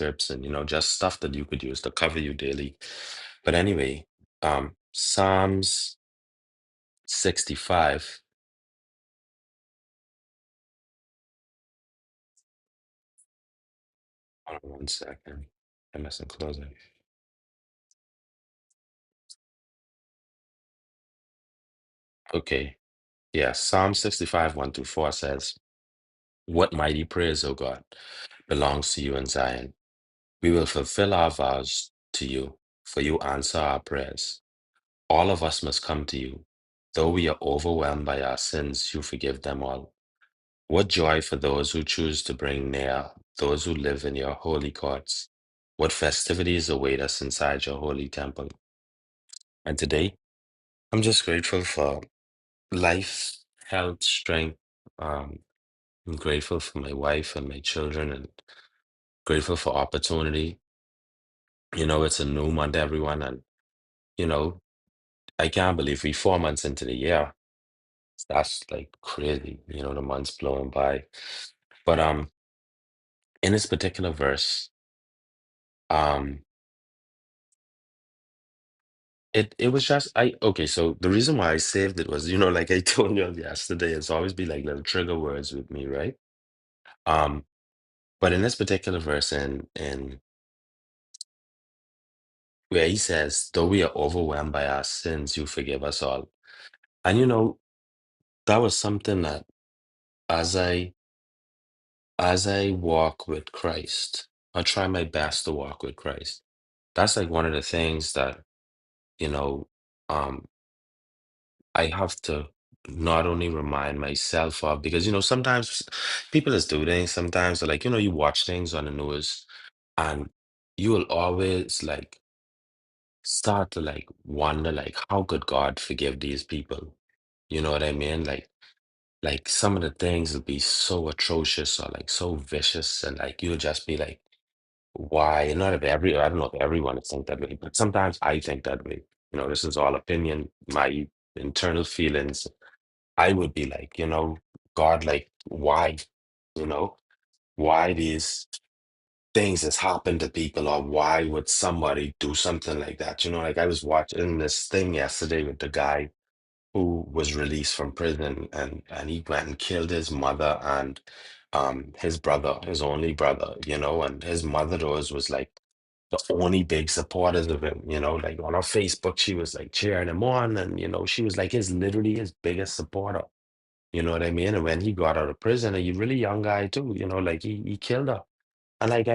excerpts and just stuff that you could use to cover you daily. But anyway, Psalms 65. Hold on one second. I mustn't close it. Okay. Yeah, Psalm 65, 1 through 4 says, "What mighty praise, O God, belongs to you in Zion. We will fulfill our vows to you, for you answer our prayers. All of us must come to you. Though we are overwhelmed by our sins, you forgive them all. What joy for those who choose to bring near, those who live in your holy courts. What festivities await us inside your holy temple." And today, I'm just grateful for life, health, strength. Um, I'm grateful for my wife and my children and grateful for opportunity. It's a new month, everyone. And, you know, I can't believe we 4 months into the year. That's like crazy, the months blowing by. But in this particular verse, um, it was just I okay, so the reason why I saved it was, like I told you yesterday, it's always be like little trigger words with me, right? Um, but in this particular verse in where he says, "Though we are overwhelmed by our sins, you forgive us all." And that was something that as I walk with Christ, I try my best to walk with Christ. That's like one of the things that, you know, um, I have to not only remind myself of, because sometimes people is doing things, sometimes like, you watch things on the news and you will always like start to like wonder like how could God forgive these people? You know what I mean? Like some of the things will be so atrocious or like so vicious, and like you'll just be like, why? Not if I don't know if everyone would think that way, but sometimes I think that way. This is all opinion, my internal feelings. I would be like, God, like, why? You know, why these things has happened to people, or why would somebody do something like that? Like I was watching this thing yesterday with the guy who was released from prison, and he went and killed his mother and his brother, his only brother, and his mother was like the only big supporters of him, like on her Facebook, she was like cheering him on, and she was like literally his biggest supporter. You know what I mean? And when he got out of prison, a really young guy too, like he killed her. And like